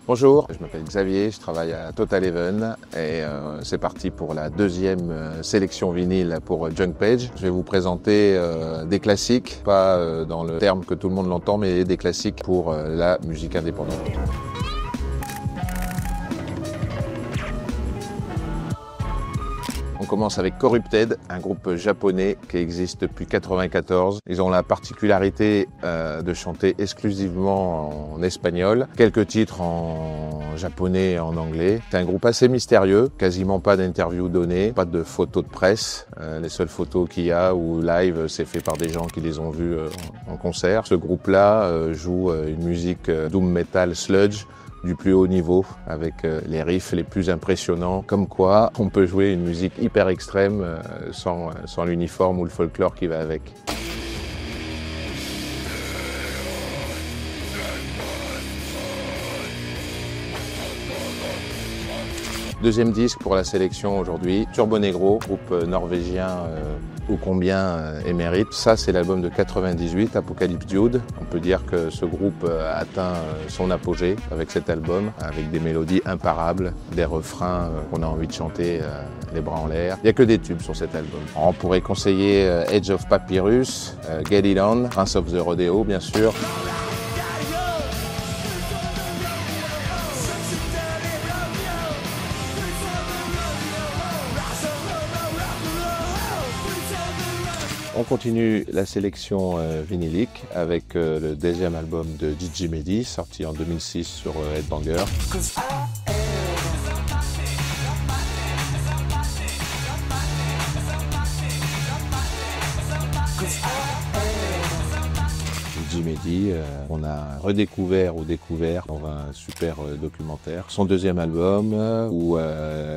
Bonjour, je m'appelle Xavier, je travaille à Total Even et c'est parti pour la deuxième sélection vinyle pour Junk Page. Je vais vous présenter des classiques, pas dans le terme que tout le monde l'entend, mais des classiques pour la musique indépendante. On commence avec Corrupted, un groupe japonais qui existe depuis 1994. Ils ont la particularité de chanter exclusivement en espagnol, quelques titres en japonais et en anglais. C'est un groupe assez mystérieux, quasiment pas d'interviews données, pas de photos de presse. Les seules photos qu'il y a ou live, c'est fait par des gens qui les ont vus en concert. Ce groupe-là joue une musique doom metal sludge, du plus haut niveau, avec les riffs les plus impressionnants. Comme quoi, on peut jouer une musique hyper extrême sans l'uniforme ou le folklore qui va avec. Deuxième disque pour la sélection aujourd'hui, Turbonegro, groupe norvégien ô combien émérite. Ça, c'est l'album de 98, Apocalypse Dude. On peut dire que ce groupe a atteint son apogée avec cet album, avec des mélodies imparables, des refrains qu'on a envie de chanter les bras en l'air. Il n'y a que des tubes sur cet album. On pourrait conseiller Edge of Papyrus, Get It On, Prince of the Rodeo, bien sûr. On continue la sélection vinylique avec le deuxième album de DJ Mehdi, sorti en 2006 sur Headbanger. DJ Mehdi, on a redécouvert ou découvert dans un super documentaire son deuxième album où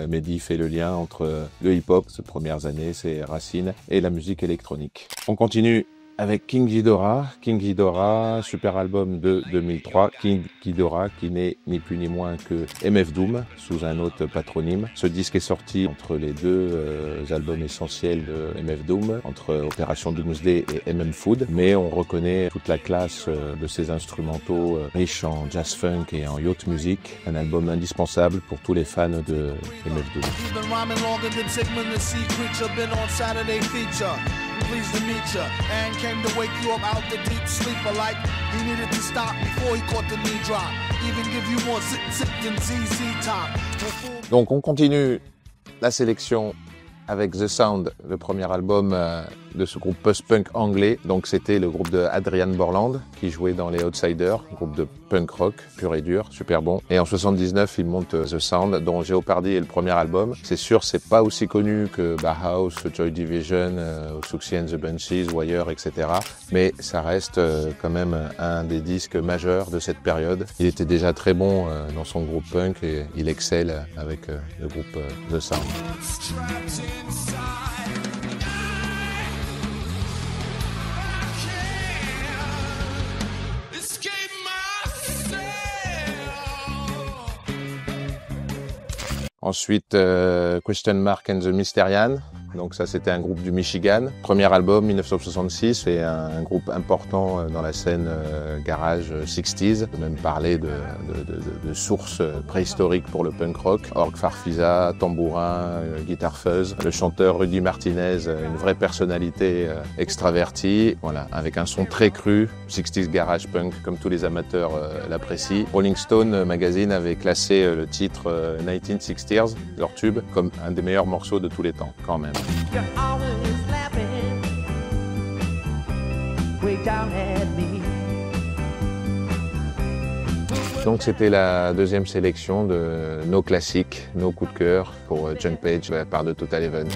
Mehdi fait le lien entre le hip-hop, ses premières années, ses racines, et la musique électronique. On continue avec King Ghidorah. King Ghidorah, super album de 2003. King Ghidorah qui n'est ni plus ni moins que MF Doom sous un autre patronyme. Ce disque est sorti entre les deux albums essentiels de MF Doom, entre Opération Doomsday et MM Food. Mais on reconnaît toute la classe de ces instrumentaux riches en jazz funk et en yacht music. Un album indispensable pour tous les fans de MF Doom. Pleased to meet ya, and came to wake you up out the deep sleeper like he needed to stop before he caught the knee drop. Even give you more zip than ZZ Top. Donc on continue la sélection avec The Sound, le premier album de ce groupe post-punk anglais. Donc c'était le groupe de Adrian Borland qui jouait dans les Outsiders, groupe de punk rock pur et dur, super bon. Et en 79, il monte The Sound, dont Jeopardy est le premier album. C'est sûr, c'est pas aussi connu que Bauhaus, Joy Division, Siouxsie and the Banshees, Wire, etc. Mais ça reste quand même un des disques majeurs de cette période. Il était déjà très bon dans son groupe punk et il excelle avec le groupe The Sound. Ensuite, Question Mark and the Mysterian. Donc ça, c'était un groupe du Michigan. Premier album, 1966, et un groupe important dans la scène garage 60s. On peut même parler de sources préhistoriques pour le punk rock. Org Farfisa, tambourin, guitare fuzz. Le chanteur Rudy Martinez, une vraie personnalité extravertie. Voilà, avec un son très cru, 60s garage punk, comme tous les amateurs l'apprécient. Rolling Stone Magazine avait classé le titre 1960s, leur tube, comme un des meilleurs morceaux de tous les temps, quand même. You're always laughing way down at me. Donc c'était la deuxième sélection de nos classiques, nos coups de cœur pour Junk Page de la part de Total Even.